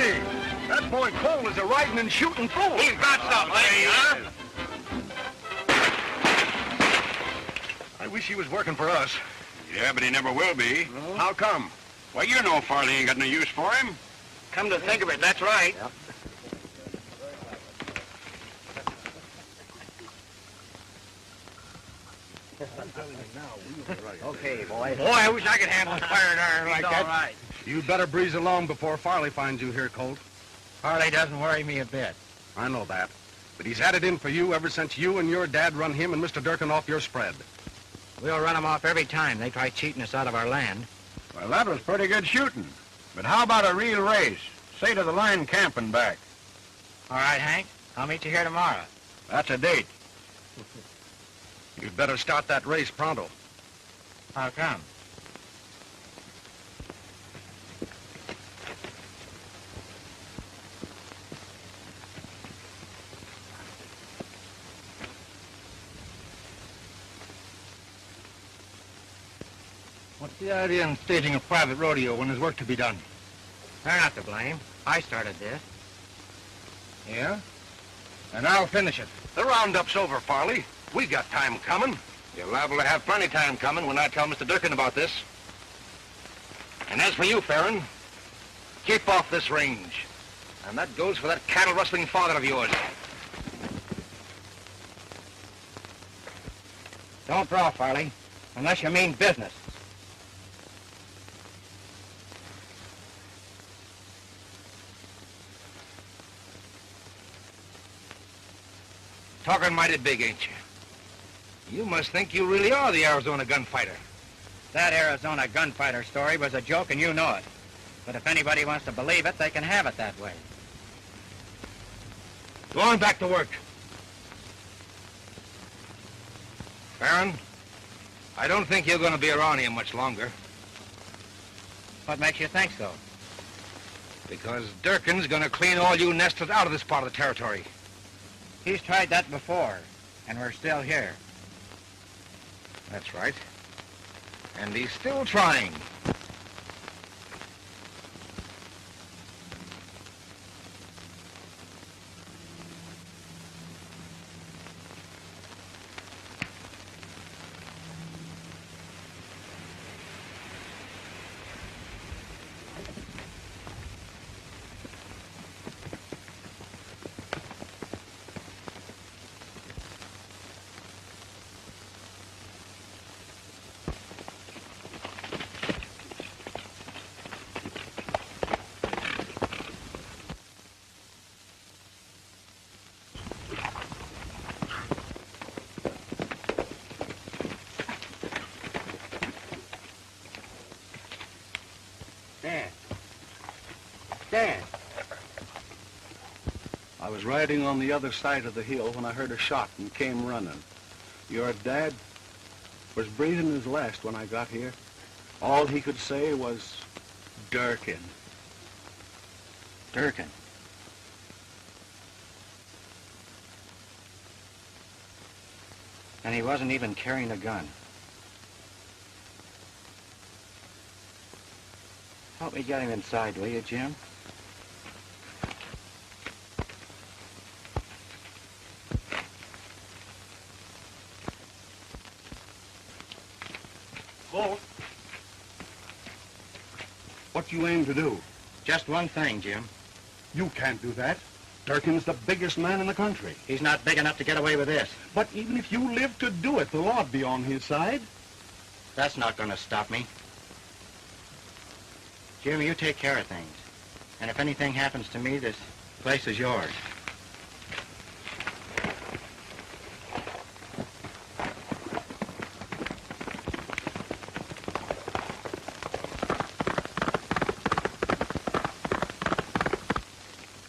Hey, that boy Colt is a riding and shooting fool. He's got something, huh? I wish he was working for us. Yeah, but he never will be. How come? Well, you know Farley ain't got no use for him. Come to think of it, that's right. Yep. Okay, boy. Boy, I wish I could handle a fired iron like that. All right. You'd better breeze along before Farley finds you here, Colt. Farley doesn't worry me a bit. I know that. But he's had it in for you ever since you and your dad run him and Mr. Durkin off your spread. We'll run them off every time they try cheating us out of our land. Well, that was pretty good shooting. But how about a real race? Say to the line camp and back. All right, Hank. I'll meet you here tomorrow. That's a date. You'd better start that race pronto. How come? What's the idea in staging a private rodeo when there's work to be done? They're not to blame. I started this. Yeah? And I'll finish it. The roundup's over, Farley. We got time coming. You're liable to have plenty time coming when I tell Mr. Durkin about this. And as for you, Ferron, keep off this range. And that goes for that cattle-rustling father of yours. Don't draw, Farley, unless you mean business. Talking mighty big, ain't you? You must think you really are the Arizona Gunfighter. That Arizona Gunfighter story was a joke, and you know it. But if anybody wants to believe it, they can have it that way. Go on back to work. Ferron, I don't think you're going to be around here much longer. What makes you think so? Because Durkin's going to clean all you nesters out of this part of the territory. He's tried that before, and we're still here. That's right. And he's still trying. Dan. I was riding on the other side of the hill when I heard a shot and came running. Your dad was breathing his last when I got here. All he could say was, Durkin. Durkin. And he wasn't even carrying a gun. Help me get him inside, will you, Jim? Colt, what do you aim to do? Just one thing, Jim. You can't do that. Durkin's the biggest man in the country. He's not big enough to get away with this. But even if you live to do it, the law'd be on his side. That's not going to stop me. Jim, you take care of things. And if anything happens to me, this place is yours.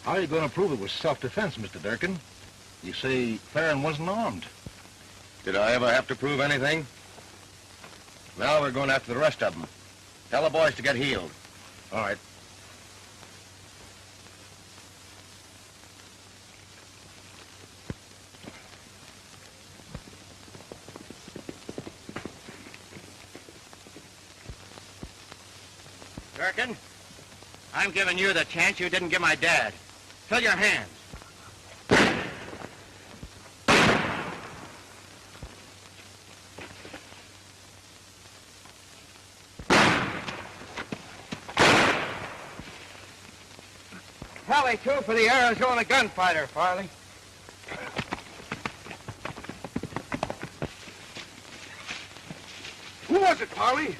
How are you going to prove it was self-defense, Mr. Durkin? You say Ferron wasn't armed. Did I ever have to prove anything? Now we're going after the rest of them. Tell the boys to get healed. All right. Durkin, I'm giving you the chance you didn't give my dad. Fill your hands. Tally, two for the Arizona Gunfighter, Farley. Who was it, Farley?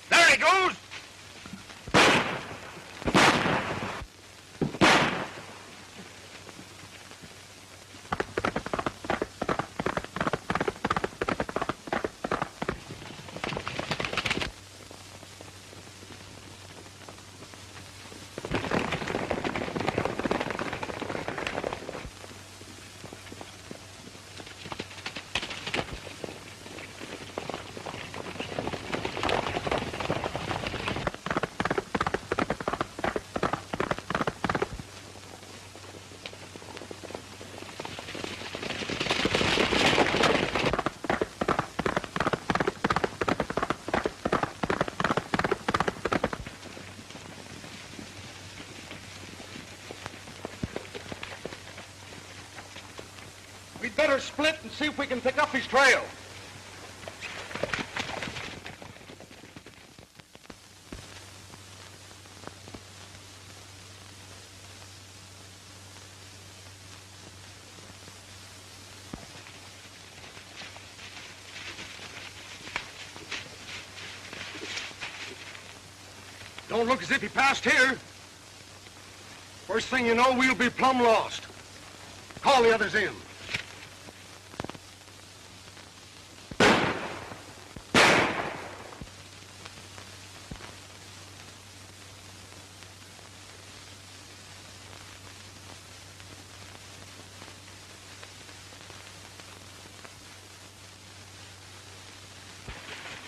There he goes! We'd better split and see if we can pick up his trail. Don't look as if he passed here. First thing you know, we'll be plumb lost. Call the others in.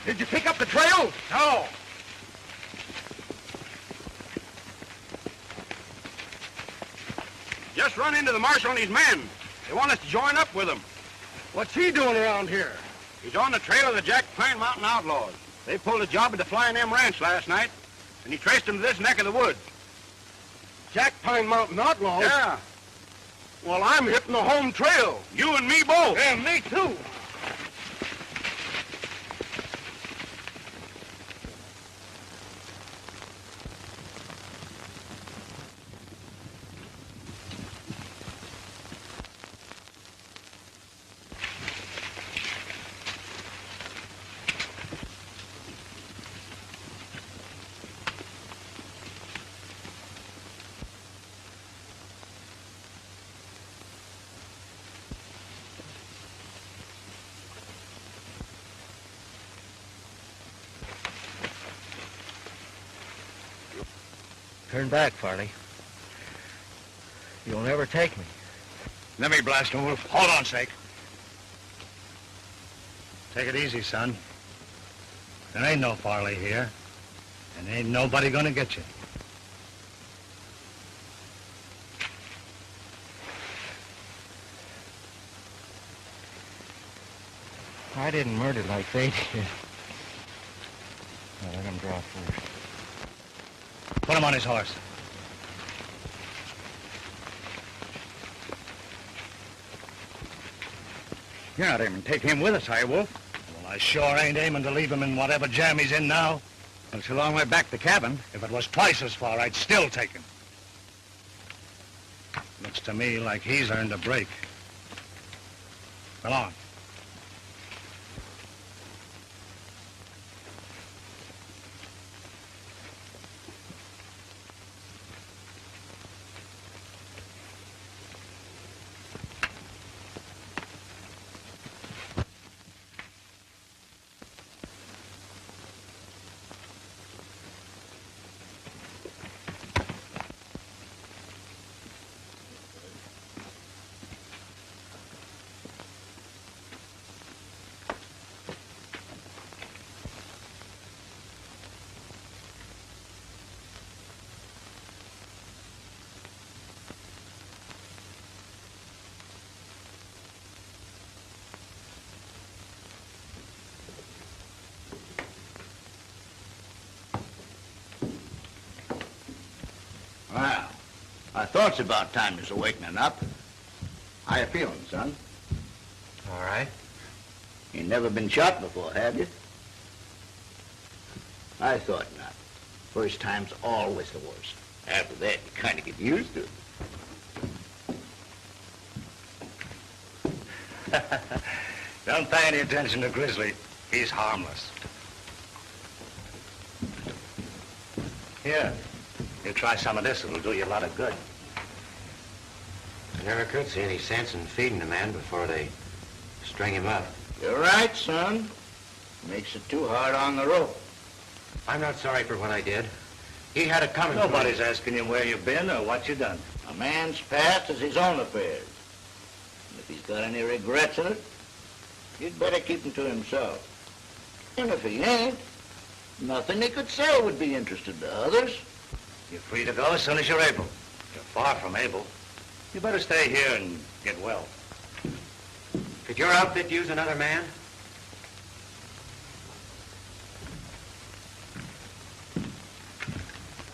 Did you pick up the trail? No. Just run into the marshal and his men. They want us to join up with them. What's he doing around here? He's on the trail of the Jack Pine Mountain outlaws. They pulled a job at the Flying M Ranch last night, and he traced them to this neck of the woods. Jack Pine Mountain Outlaws? Yeah. Well, I'm hitting the home trail. You and me both. Yeah, me too. Turn back, Farley. You'll never take me. Let me blast him, Wolf. Hold on, sake. Take it easy, son. There ain't no Farley here, and ain't nobody gonna get you. I didn't murder like they did. Now, let him draw first. Put him on his horse. You're not aiming to take him with us, are you, Wolf? Well, I sure ain't aiming to leave him in whatever jam he's in now. Well, it's a long way back to the cabin. If it was twice as far, I'd still take him. Looks to me like he's earned a break. Come on. I thought it's about time you's awakening up. How you feeling, son? All right. You never been shot before, have you? I thought not. First time's always the worst. After that, you kind of get used to it. Don't pay any attention to Grizzly. He's harmless. Here, you try some of this. It'll do you a lot of good. I never could see any sense in feeding a man before they string him up. You're right, son. Makes it too hard on the rope. I'm not sorry for what I did. He had it coming. Nobody's asking you where you've been or what you've done. A man's past is his own affairs. And if he's got any regrets in it, you'd better keep them to himself. And if he ain't, nothing he could say would be interesting to others. You're free to go as soon as you're able. You're far from able. You better stay here and get well. Could your outfit use another man?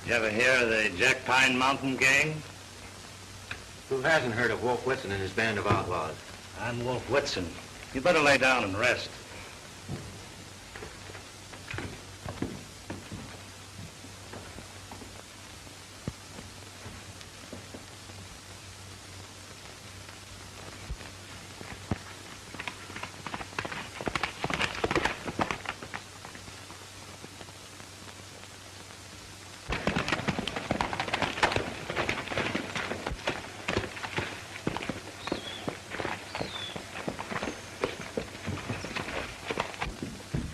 You ever hear of the Jack Pine Mountain Gang? Who hasn't heard of Wolf Whitson and his band of outlaws? I'm Wolf Whitson. You better lay down and rest.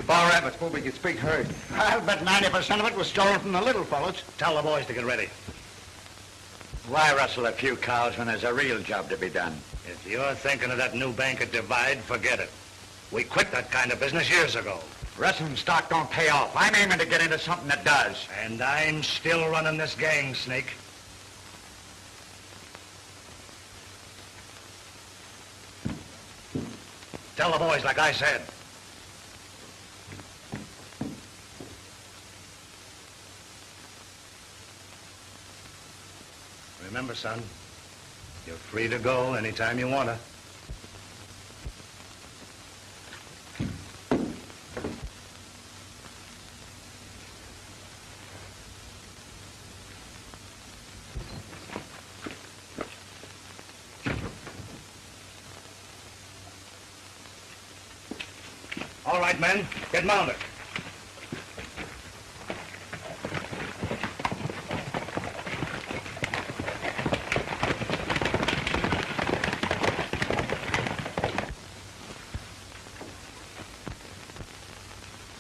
Bar rabbits, what we could speak herd. I'll bet 90% of it was stolen from the little fellas. Tell the boys to get ready. Why rustle a few cows when there's a real job to be done? If you're thinking of that new bank at Divide, forget it. We quit that kind of business years ago. Wrestling stock don't pay off. I'm aiming to get into something that does. And I'm still running this gang, Snake. Tell the boys like I said. Remember, son, you're free to go anytime you want to. All right, men, get mounted.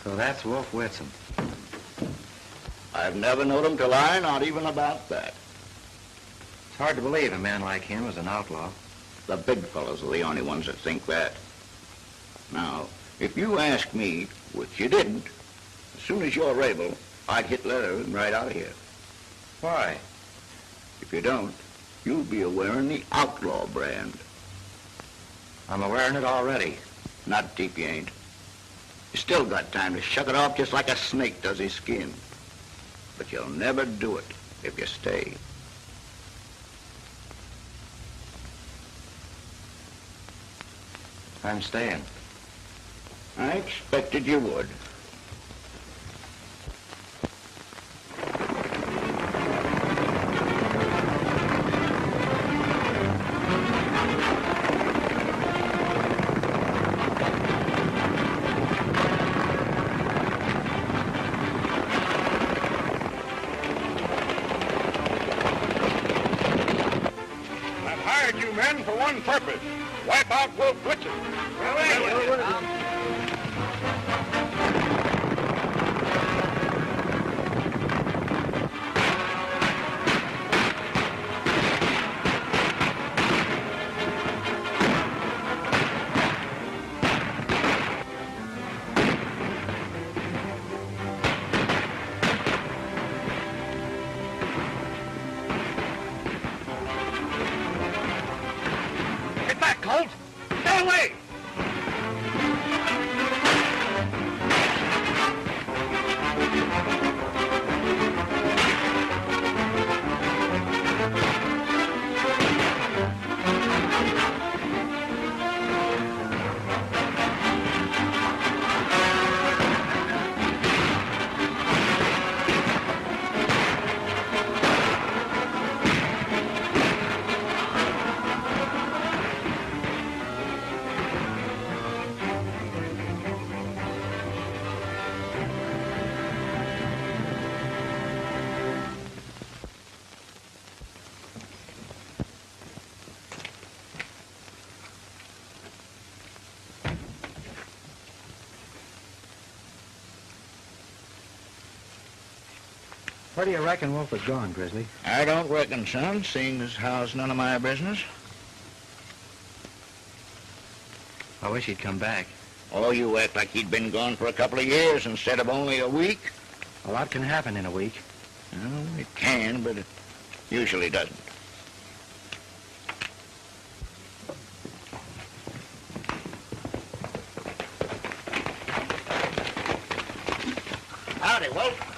So that's Wolf Whitson. I've never known him to lie, not even about that. It's hard to believe a man like him was an outlaw. The big fellas are the only ones that think that. Now, if you ask me, which you didn't, as soon as you're able, I'd hit leather and ride out of here. Why? If you don't, you'll be wearing the outlaw brand. I'm wearing it already. Not deep, you ain't. You still got time to shuck it off just like a snake does his skin. But you'll never do it if you stay. I'm staying. I expected you would. Men for one purpose, wipe out Wolf Whitson. Colt, get away! Where do you reckon Wolf was gone, Grizzly? I don't reckon, son, seeing as how it's none of my business. I wish he'd come back. Oh, you act like he'd been gone for a couple of years instead of only a week. A lot can happen in a week. Well, it can, but it usually doesn't. Howdy, Wolf.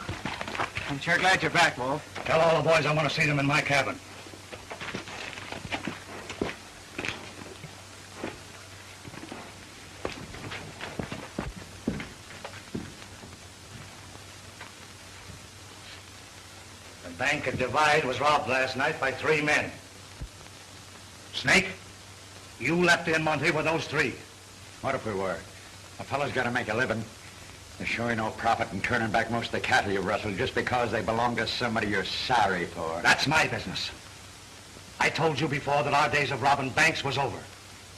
I'm sure glad you're back, Wolf. Tell all the boys I want to see them in my cabin. The bank at Divide was robbed last night by 3 men. Snake, you left in Monty with those 3. What if we were? A fellow's got to make a living. There's sure no profit in turning back most of the cattle you rustled just because they belong to somebody you're sorry for. That's my business. I told you before that our days of robbing banks was over.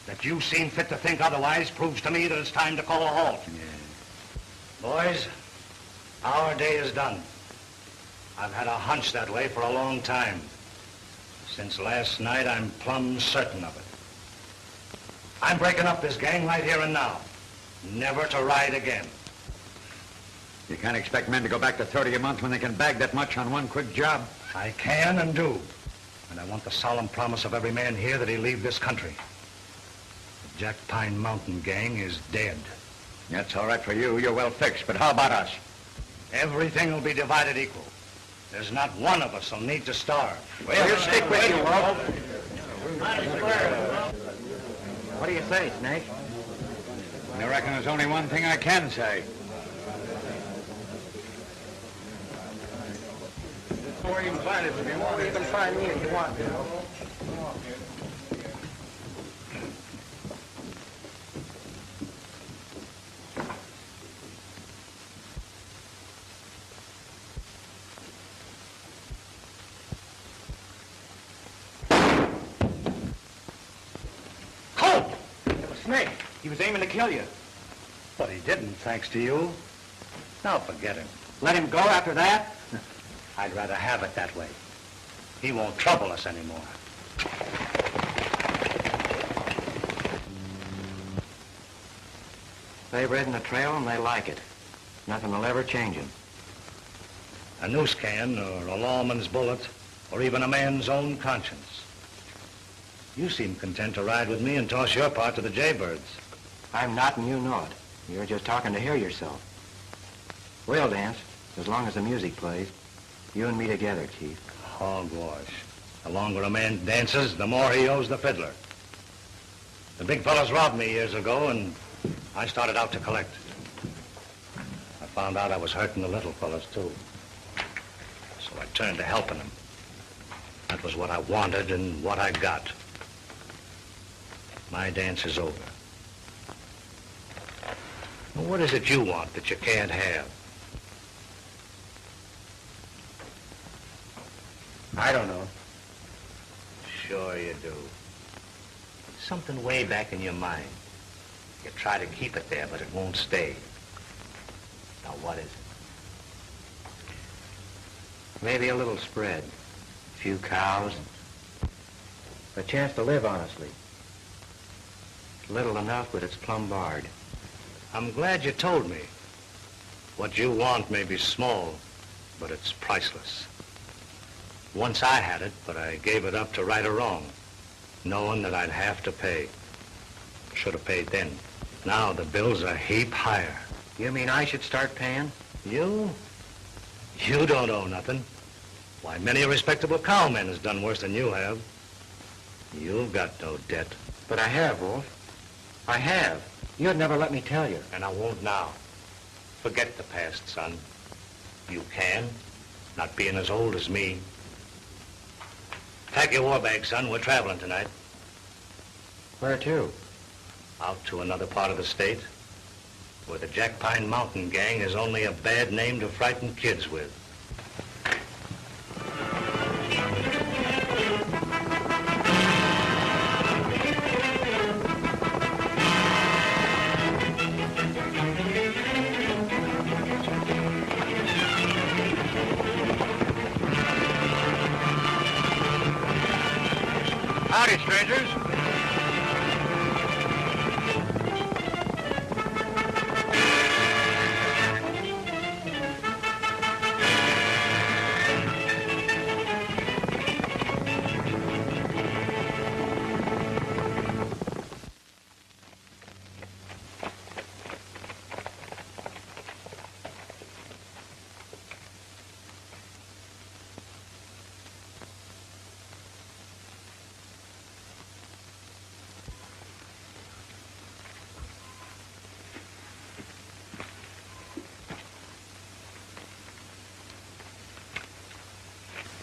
That you seem fit to think otherwise proves to me that it's time to call a halt. Yeah. Boys, our day is done. I've had a hunch that way for a long time. Since last night, I'm plumb certain of it. I'm breaking up this gang right here and now. Never to ride again. You can't expect men to go back to 30 a month when they can bag that much on one quick job. I can and do. And I want the solemn promise of every man here that he leave this country. The Jack Pine Mountain gang is dead. That's all right for you. You're well fixed. But how about us? Everything will be divided equal. There's not one of us will need to starve. We'll stick with you, Wolf. What do you say, Snake? I reckon there's only one thing I can say. Or even find it if you want. Even find me if you want. Colt! It was Snake. He was aiming to kill you. But he didn't, thanks to you. Now forget him. Let him go after that? I'd rather have it that way. He won't trouble us anymore. They've ridden the trail and they like it. Nothing will ever change them. A noose can, or a lawman's bullet, or even a man's own conscience. You seem content to ride with me and toss your part to the jaybirds. I'm not and you know it. You're just talking to hear yourself. We'll dance, as long as the music plays. You and me together, Chief. Hogwash. The longer a man dances, the more he owes the fiddler. The big fellas robbed me years ago, and I started out to collect. I found out I was hurting the little fellas, too. So I turned to helping them. That was what I wanted and what I got. My dance is over. Well, what is it you want that you can't have? I don't know. Sure you do. Something way back in your mind. You try to keep it there, but it won't stay. Now, what is it? Maybe a little spread. A few cows. A chance to live honestly. Little enough, but it's plumb barred. I'm glad you told me. What you want may be small, but it's priceless. Once I had it, but I gave it up to right or wrong, knowing that I'd have to pay. Should have paid then. Now the bills are a heap higher. You mean I should start paying? You? You don't owe nothing. Why, many a respectable cowman has done worse than you have. You've got no debt. But I have, Wolf. I have. You'd never let me tell you. And I won't now. Forget the past, son. You can, not being as old as me. Pack your war bag, son. We're traveling tonight. Where to? Out to another part of the state, where the Jack Pine Mountain gang is only a bad name to frighten kids with. Howdy, strangers.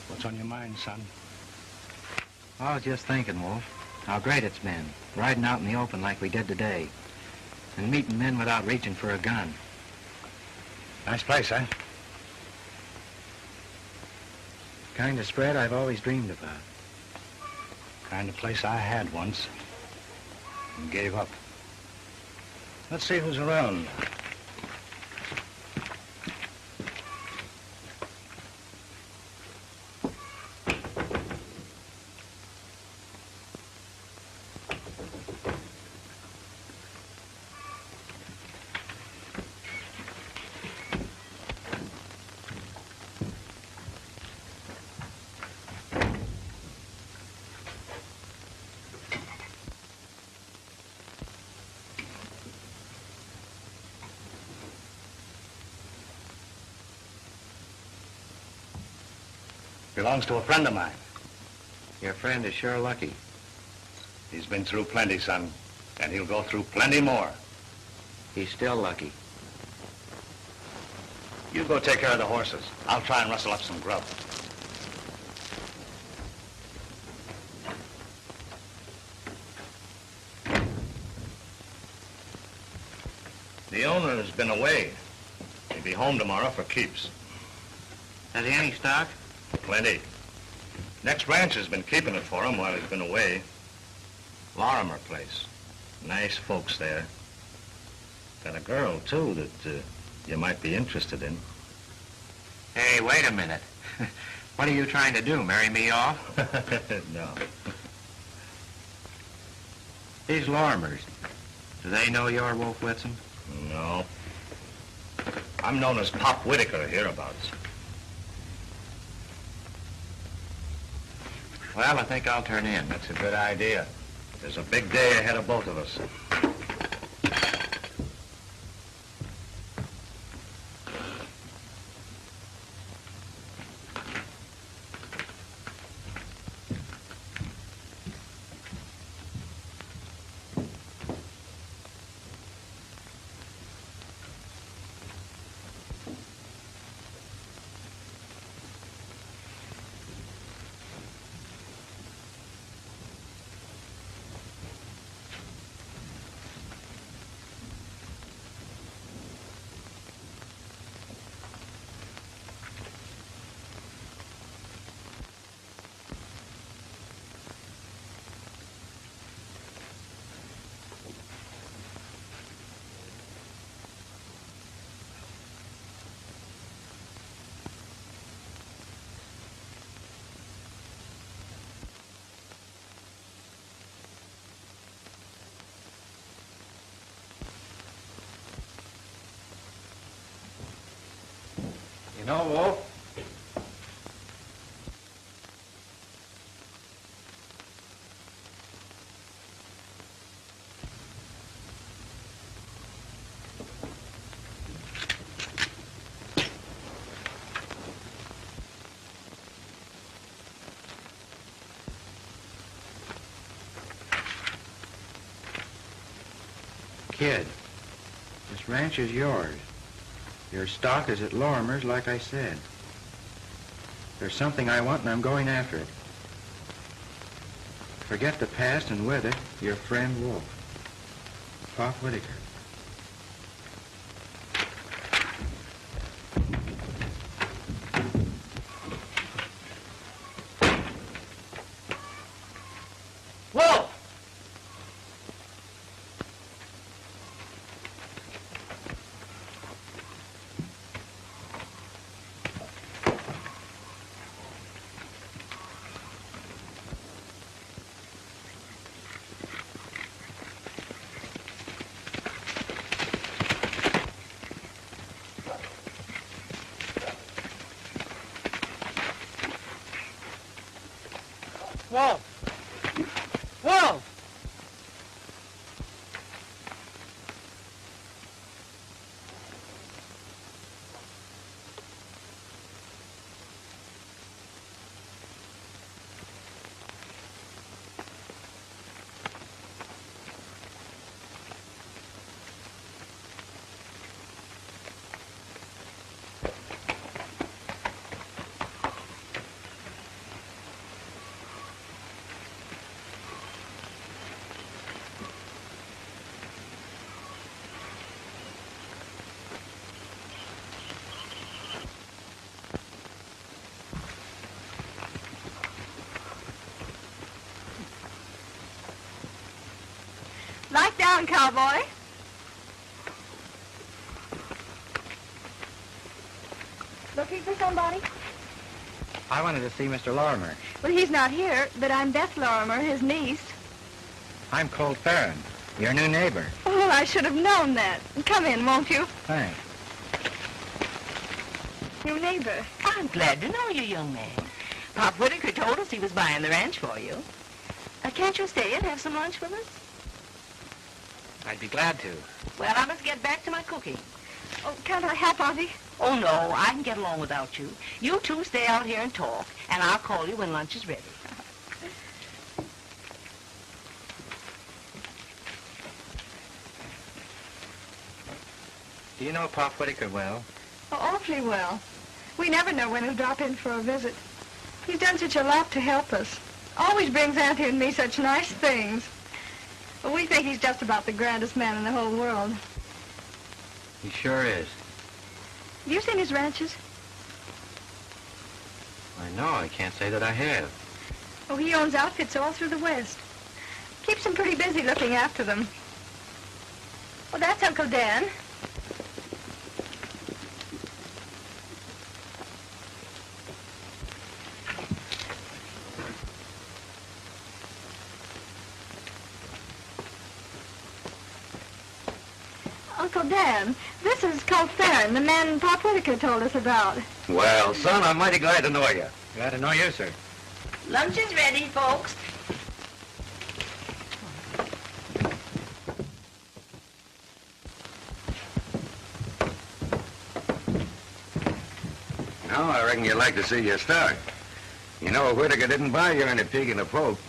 What's on your mind, son? I was just thinking, Wolf, how great it's been, riding out in the open like we did today, and meeting men without reaching for a gun. Nice place, huh? Kind of spread I've always dreamed about. Kind of place I had once and gave up. Let's see who's around. Belongs to a friend of mine. Your friend is sure lucky. He's been through plenty, son, and he'll go through plenty more. He's still lucky. You go take care of the horses. I'll try and rustle up some grub. The owner has been away. He'll be home tomorrow for keeps. Has he any stock? Plenty. Next ranch has been keeping it for him while he's been away. Lorimer place. Nice folks there. Got a girl, too, that you might be interested in. Hey, wait a minute. What are you trying to do, marry me off? No. These Lorimers, do they know you're Wolf Whitson? No. I'm known as Pop Whittaker hereabouts. Well, I think I'll turn in. That's a good idea. There's a big day ahead of both of us. You know, Wolf, kid, this ranch is yours. Your stock is at Lorimer's, like I said. There's something I want, and I'm going after it. Forget the past, and with it, your friend Wolf. Pop Whittaker. Wolf! Wolf! Wolf! Light down, cowboy. Looking for somebody? I wanted to see Mr. Lorimer. Well, he's not here, but I'm Beth Lorimer, his niece. I'm Colt Ferron, your new neighbor. Oh, I should have known that. Come in, won't you? Thanks. New neighbor. I'm glad to know you, young man. Pop Whittaker told us he was buying the ranch for you. Can't you stay and have some lunch with us? I'd be glad to. Well, I must get back to my cooking. Oh, can't I help, Auntie? Oh, no, I can get along without you. You two stay out here and talk, and I'll call you when lunch is ready. Do you know Pop Whittaker well? Oh, awfully well. We never know when he'll drop in for a visit. He's done such a lot to help us. Always brings Auntie and me such nice things. Well, we think he's just about the grandest man in the whole world. He sure is. Have you seen his ranches? I know. I can't say that I have. Oh, he owns outfits all through the West. Keeps them pretty busy looking after them. Well, that's Uncle Dan. Uncle Dan, this is Colt Ferron, the man Pop Whittaker told us about. Well, son, I'm mighty glad to know you. Glad to know you, sir. Lunch is ready, folks. Now, I reckon you'd like to see your stock. You know, Whittaker didn't buy you any pig in a poke.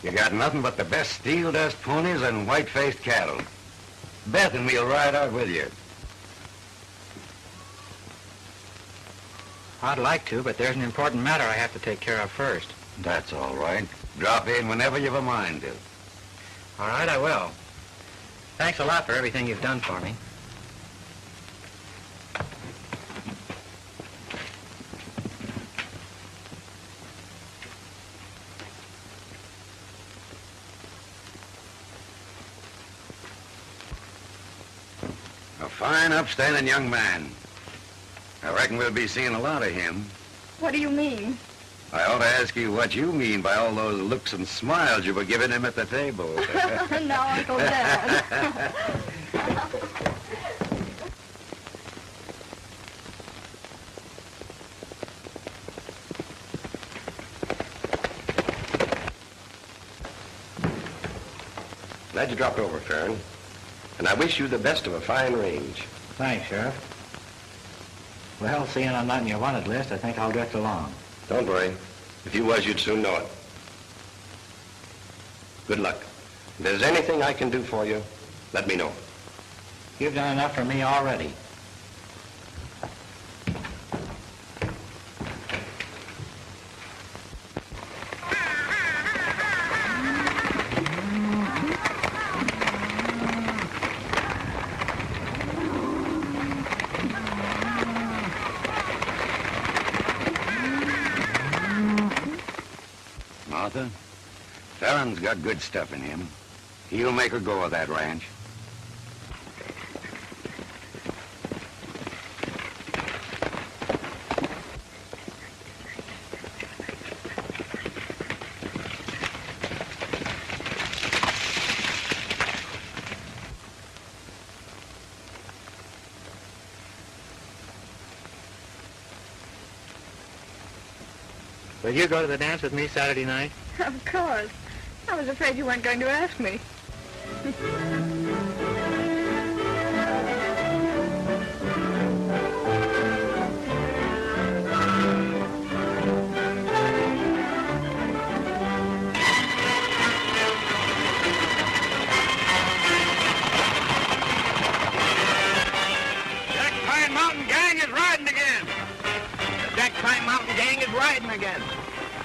You got nothing but the best steel dust ponies and white-faced cattle. Beth and me'll ride out with you. I'd like to, but there's an important matter I have to take care of first. That's all right. Drop in whenever you've a mind to. All right, I will. Thanks a lot for everything you've done for me. A fine, upstanding young man. I reckon we'll be seeing a lot of him. What do you mean? I ought to ask you what you mean by all those looks and smiles you were giving him at the table. No, Uncle Dan. Glad you dropped over, Ferron. And I wish you the best of a fine range. Thanks, Sheriff. Well, seeing I'm not in your wanted list, I think I'll drift along. Don't worry. If you was, you'd soon know it. Good luck. If there's anything I can do for you, let me know. You've done enough for me already. Martha, Ferron's got good stuff in him. He'll make her go of that ranch. Will you go to the dance with me Saturday night? Of course. I was afraid you weren't going to ask me. Pine Mountain Gang is riding again.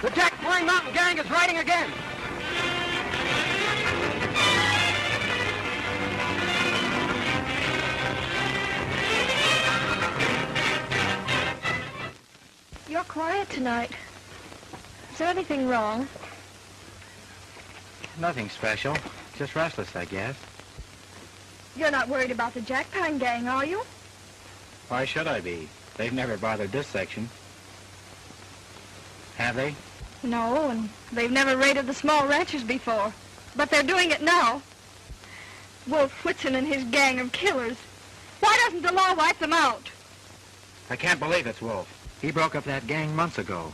The Jack Pine Mountain Gang is riding again. You're quiet tonight. Is there anything wrong? Nothing special. Just restless, I guess. You're not worried about the Jack Pine Gang, are you? Why should I be? They've never bothered this section. Have they? No, and they've never raided the small ranches before. But they're doing it now. Wolf Whitson and his gang of killers. Why doesn't the law wipe them out? I can't believe it's Wolf. He broke up that gang months ago.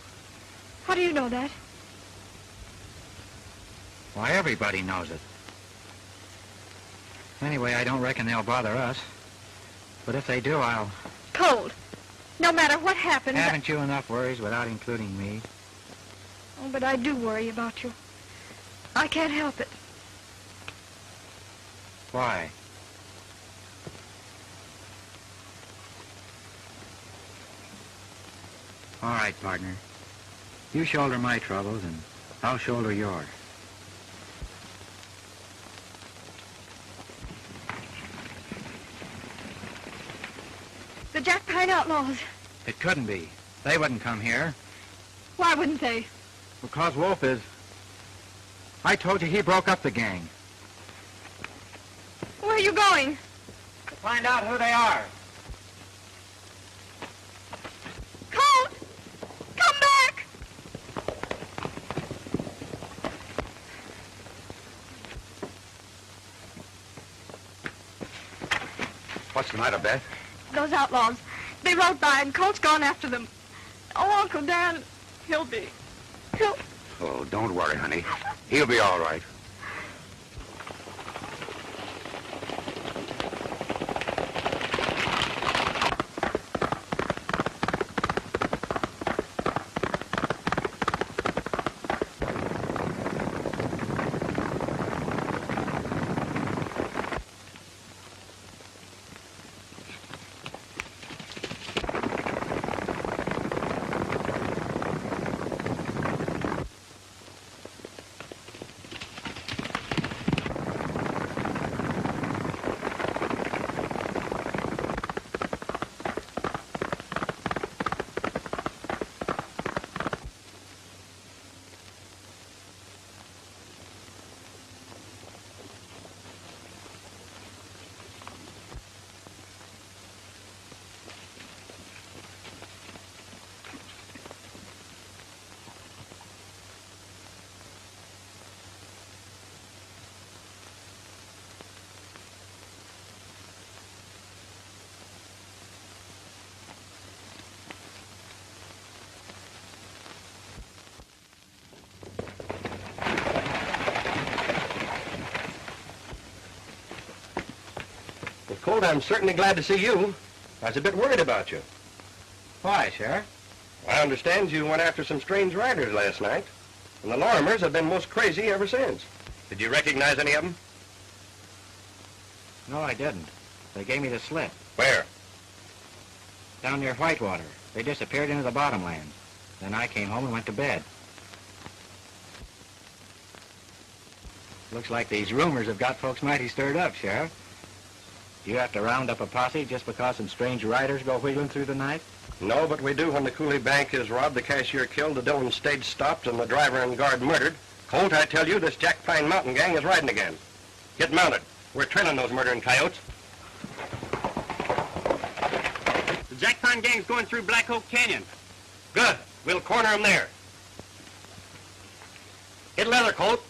How do you know that? Why, everybody knows it. Anyway, I don't reckon they'll bother us. But if they do, I'll... Colt, no matter what happens... Haven't you enough worries without including me? Oh, but I do worry about you. I can't help it. Why? All right, partner. You shoulder my troubles, and I'll shoulder yours. The Jack Pine outlaws. It couldn't be. They wouldn't come here. Why wouldn't they? Because Wolf is... I told you he broke up the gang. Where are you going? To find out who they are. Colt! Come back! What's the matter, Beth? Those outlaws. They rode by and Colt's gone after them. Oh, Uncle Dan, he'll... Oh, don't worry, honey. He'll be all right. Colt, I'm certainly glad to see you. I was a bit worried about you. Why, Sheriff? I understand you went after some strange riders last night, and the Lorimers have been most crazy ever since. Did you recognize any of them? No, I didn't. They gave me the slip. Where? Down near Whitewater. They disappeared into the bottomland. Then I came home and went to bed. Looks like these rumors have got folks mighty stirred up, Sheriff. Do you have to round up a posse just because some strange riders go wheeling through the night? No, but we do when the Cooley Bank is robbed, the cashier killed, the Dillon stage stopped, and the driver and guard murdered. Colt, I tell you, this Jack Pine Mountain gang is riding again. Get mounted. We're trailing those murdering coyotes. The Jack Pine gang's going through Black Oak Canyon. Good. We'll corner them there. Get leather, Colt.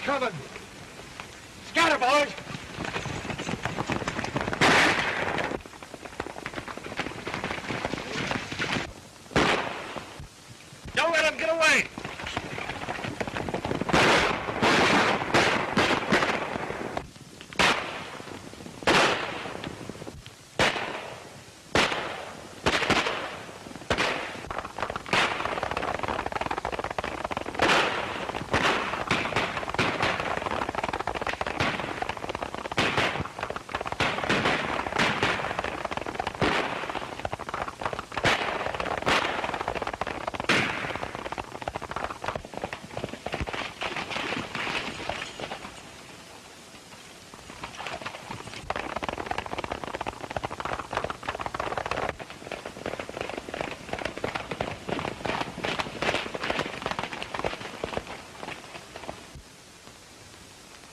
Boys coming. Scatter, boys. Don't let them get away.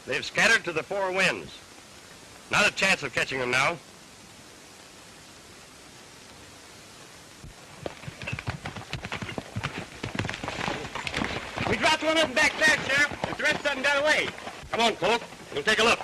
They've scattered to the four winds. Not a chance of catching them now. We dropped one of them back there, Sheriff. The rest of them got away. Come on, Colt. We'll take a look.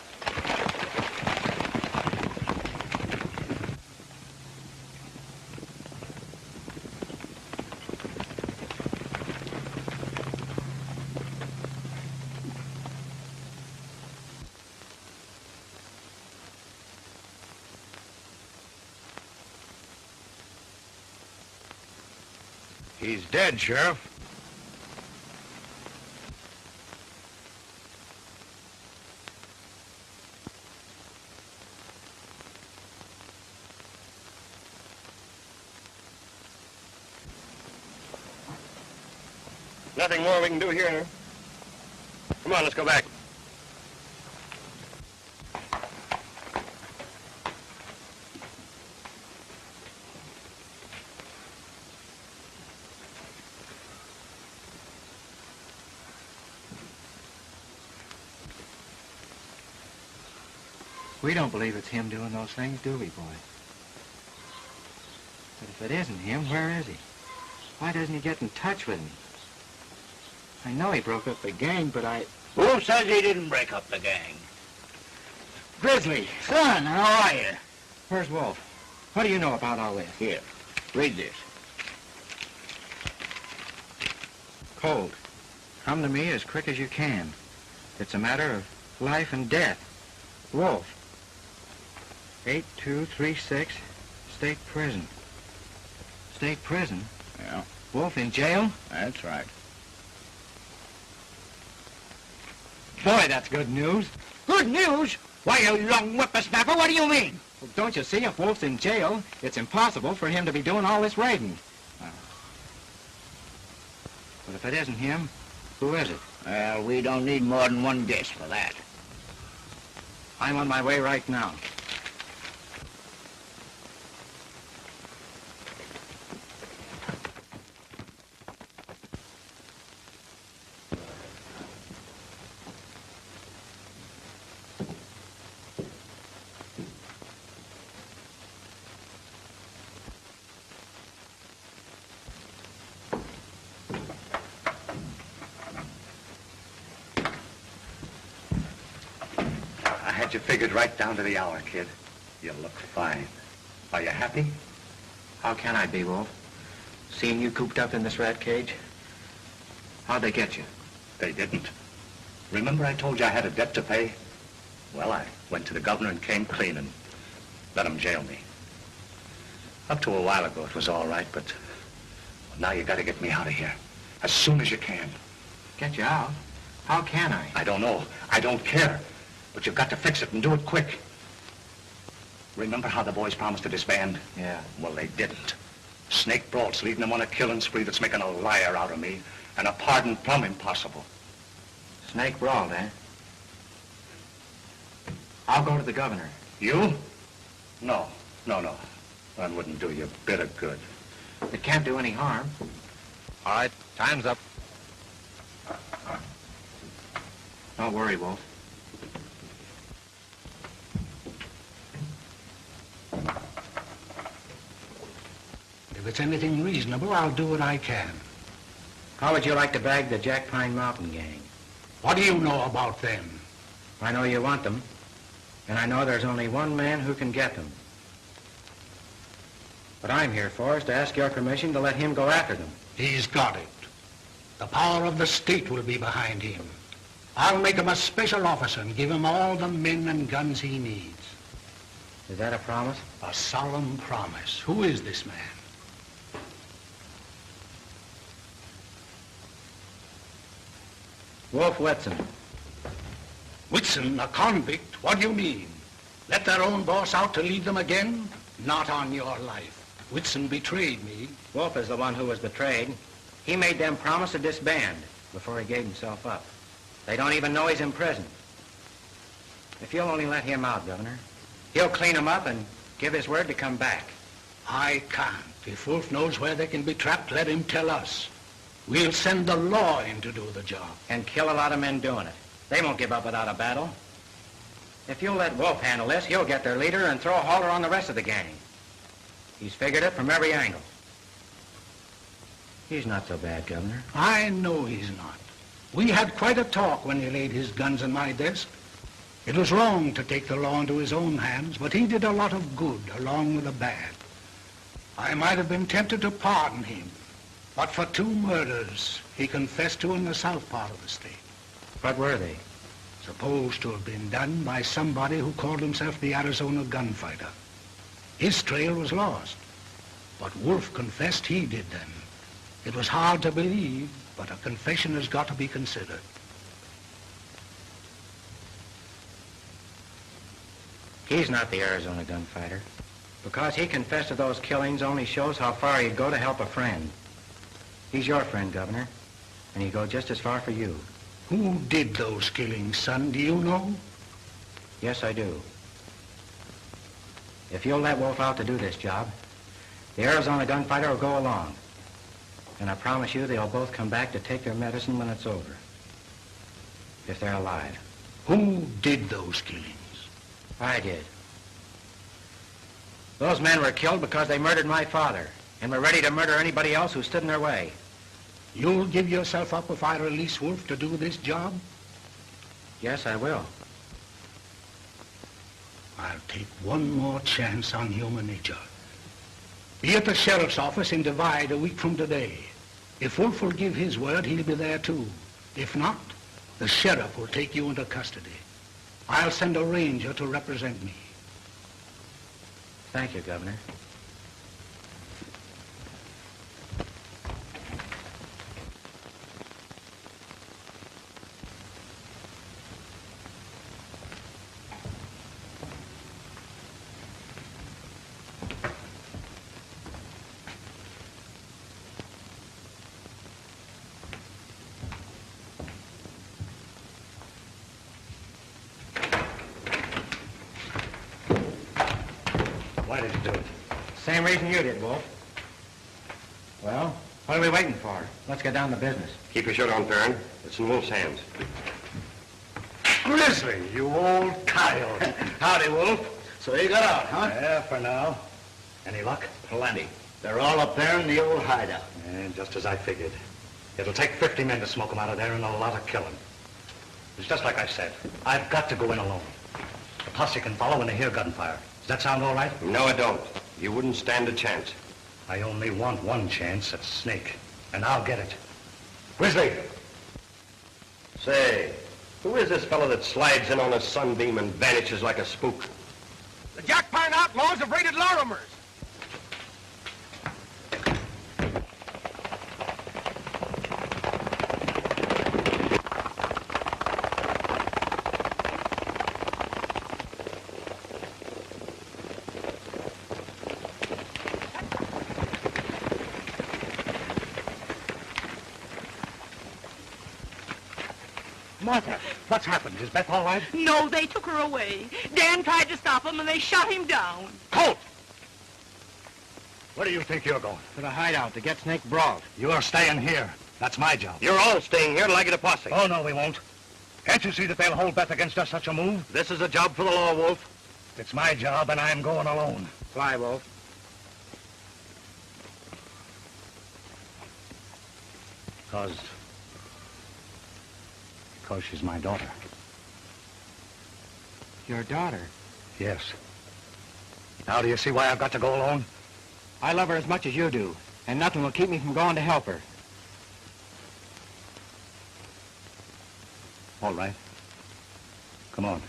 He's dead, Sheriff. Nothing more we can do here. Come on, let's go back. We don't believe it's him doing those things, do we, boy? But if it isn't him, where is he? Why doesn't he get in touch with me? I know he broke up the gang, but Who says he didn't break up the gang? Grizzly! Son, how are you? Where's Wolf? What do you know about all this? Here, read this. Colt, come to me as quick as you can. It's a matter of life and death. Wolf, 8236, State Prison. State Prison? Yeah, Wolf in jail? that's right. Boy, that's good news. Good news? Why, you young whippersnapper, what do you mean? Well, don't you see, if Wolf's in jail, it's impossible for him to be doing all this raiding. But if it isn't him, who is it? Well, we don't need more than one guess for that. I'm on my way right now. You figured right down to the hour, kid. You look fine. Are you happy? How can I be, Wolf? Seeing you cooped up in this rat cage? How'd they get you? They didn't. Remember I told you I had a debt to pay? Well, I went to the governor and came clean and let him jail me. Up to a while ago, it was all right, but now you got to get me out of here as soon as you can. Get you out? How can I? I don't know. I don't care. But you've got to fix it and do it quick. Remember how the boys promised to disband? Yeah. Well, they didn't. Snake Brawl's leading them on a killing spree that's making a liar out of me, and a pardon plumb impossible. Snake brawled, eh? I'll go to the governor. You? No. That wouldn't do you a bit of good. It can't do any harm. All right, time's up. Don't worry, Wolf. If it's anything reasonable, I'll do what I can. How would you like to bag the Jack Pine Mountain gang? What do you know about them? I know you want them, and I know there's only one man who can get them. What I'm here for is to ask your permission to let him go after them. He's got it. The power of the state will be behind him. I'll make him a special officer and give him all the men and guns he needs. Is that a promise? A solemn promise. Who is this man? Wolf Whitson. Whitson, a convict? What do you mean? Let their own boss out to lead them again? Not on your life. Whitson betrayed me. Wolf is the one who was betrayed. He made them promise to disband before he gave himself up. They don't even know he's in prison. If you'll only let him out, Governor, he'll clean them up and give his word to come back. I can't. If Wolf knows where they can be trapped, let him tell us. We'll send the law in to do the job. And kill a lot of men doing it. They won't give up without a battle. If you'll let Wolf handle this, he'll get their leader and throw a halter on the rest of the gang. He's figured it from every angle. He's not so bad, Governor. I know he's not. We had quite a talk when he laid his guns on my desk. It was wrong to take the law into his own hands, but he did a lot of good along with the bad. I might have been tempted to pardon him, but for 2 murders he confessed to in the south part of the state. What were they? Supposed to have been done by somebody who called himself the Arizona Gunfighter. His trail was lost, but Wolf confessed he did them. It was hard to believe, but a confession has got to be considered. He's not the Arizona Gunfighter. Because he confessed to those killings only shows how far he'd go to help a friend. He's your friend, Governor, and he'd go just as far for you. Who did those killings, son? Do you know? Yes, I do. If you'll let Wolf out to do this job, the Arizona Gunfighter will go along. And I promise you they'll both come back to take their medicine when it's over. If they're alive. Who did those killings? I did. Those men were killed because they murdered my father and were ready to murder anybody else who stood in their way. You'll give yourself up if I release Wolf to do this job? Yes, I will. I'll take one more chance on human nature. Be at the sheriff's office in Divide a week from today. If Wolf will give his word, he'll be there too. If not, the sheriff will take you into custody. I'll send a ranger to represent me. Thank you, Governor. Why did you do it? Same reason you did, Wolf. Well, what are we waiting for? Let's get down to business. Keep your shirt on, Ferron. It's in Wolf's hands. Grizzly, you old coyote. Howdy, Wolf. So you got out, huh? Yeah, for now. Any luck? Plenty. They're all up there in the old hideout. And just as I figured. It'll take 50 men to smoke them out of there and a lot of killing. It's just like I said. I've got to go in alone. The posse can follow when they hear gunfire. Does that sound all right? No, I don't. You wouldn't stand a chance. I only want one chance at Snake, and I'll get it. Grizzly! Say, who is this fellow that slides in on a sunbeam and vanishes like a spook? The Jack Pine outlaws have raided Lorimer's. Martha, what's happened? Is Beth all right? No, they took her away. Dan tried to stop him, and they shot him down. Colt! Where do you think you're going? To the hideout to get Snake brought. You're staying here. That's my job. You're all staying here till I get a posse. Oh, no, we won't. Can't you see that they'll hold Beth against us such a move? This is a job for the law, Wolf. It's my job, and I'm going alone. Fly, Wolf. Because she's my daughter. Your daughter? Yes. Now do you see why I've got to go alone? I love her as much as you do, and nothing will keep me from going to help her. All right. Come on.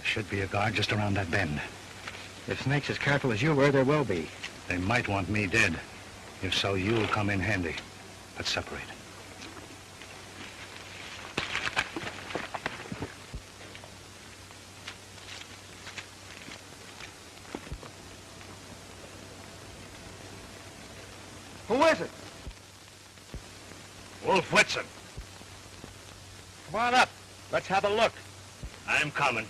Should be a guard just around that bend. If Snake's as careful as you were, there will be. They might want me dead. If so, you'll come in handy. Let's separate. Who is it? Wolf Whitson. Come on up. Let's have a look. I'm coming.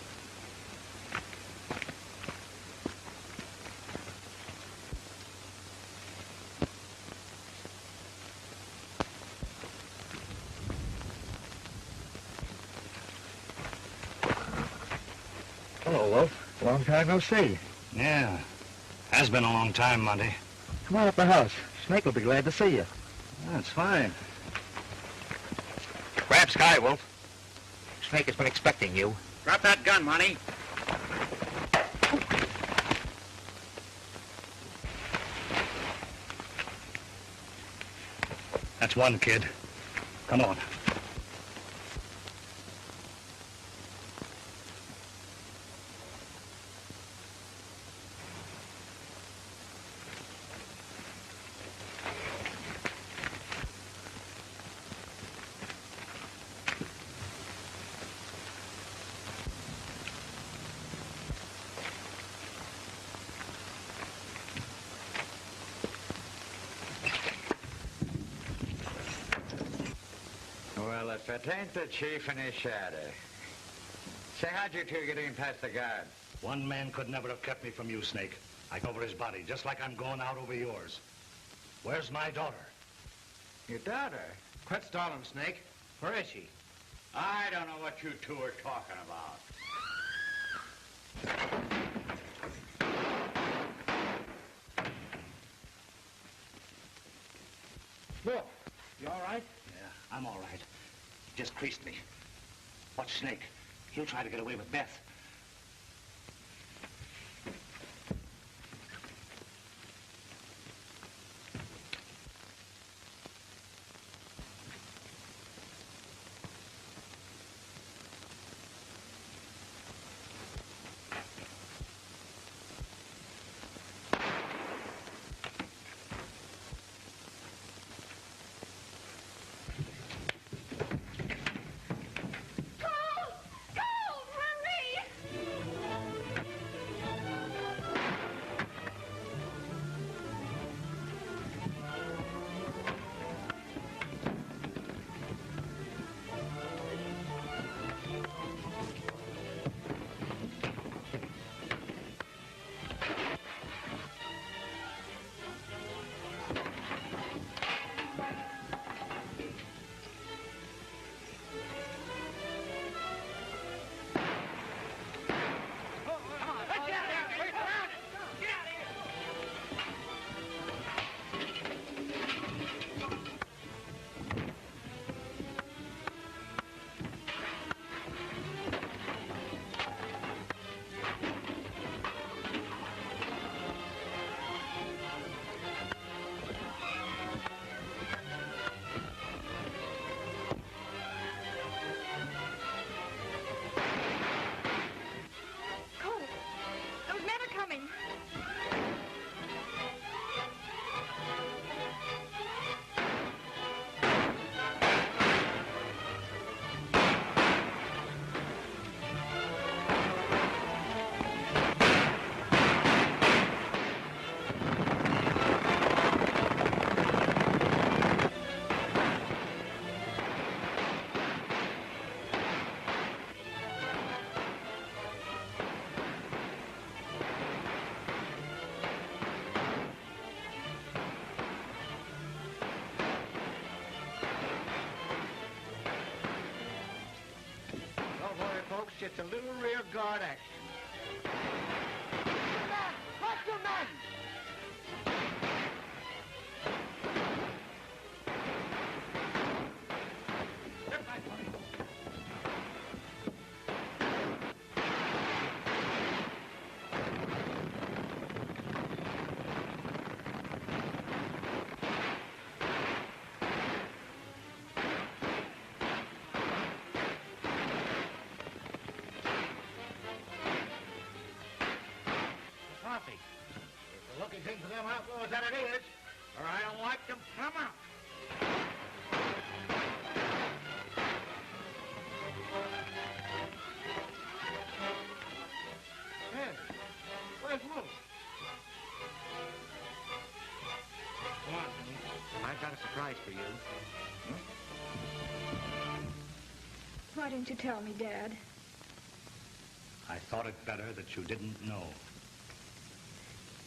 Hello, Wolf. Long time no see. Yeah. Has been a long time, Monty. Come on up the house. Snake will be glad to see you. That's fine. Grab Sky, Wolf. Snake has been expecting you. Drop that gun, Monty. That's one, kid. Come on. Well, if it ain't the chief and his shadow. Say, how'd you two get in past the guard? One man could never have kept me from you, Snake. I go over his body, just like I'm going out over yours. Where's my daughter? Your daughter? Quit stalling, Snake. Where is she? I don't know what you two are talking about. Look, you all right? Yeah, I'm all right. He just creased me. Watch Snake. He'll try to get away with Beth. Colt! Colt, hurry! just a little rear guard action. Watch your men! Posse, if the looking's into them outlaws that it is, or I don't like them, come out. Hey, where's Wolf? Come on, Vinny. I've got a surprise for you. Why didn't you tell me, Dad? I thought it better that you didn't know.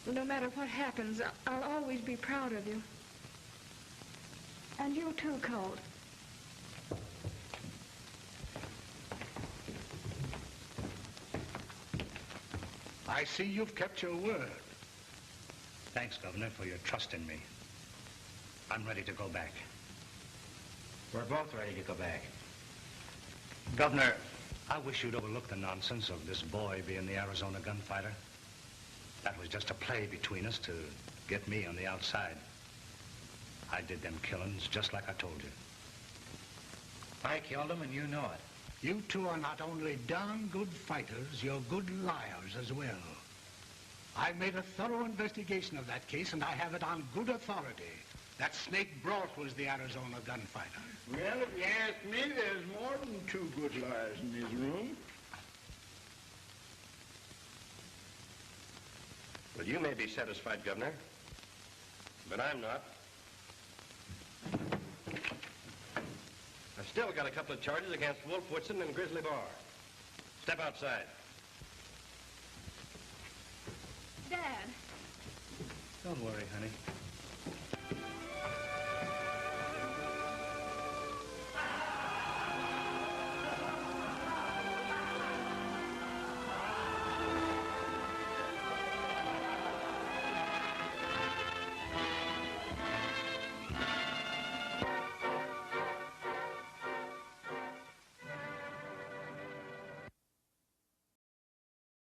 No matter what happens, I'll always be proud of you. And you too, Colt. I see you've kept your word. Thanks, Governor, for your trust in me. I'm ready to go back. We're both ready to go back. Governor, I wish you'd overlook the nonsense of this boy being the Arizona Gunfighter. That was just a play between us to get me on the outside. I did them killings just like I told you. I killed him and you know it. You two are not only darn good fighters, you're good liars as well. I made a thorough investigation of that case, and I have it on good authority. That snake Brock was the Arizona Gunfighter. Well, if you ask me, there's more than two good liars in this room. Well, you may be satisfied, Governor, but I'm not. I've still got a couple of charges against Wolf Whitson and Grizzly Bar. Step outside. Dad. Don't worry, honey.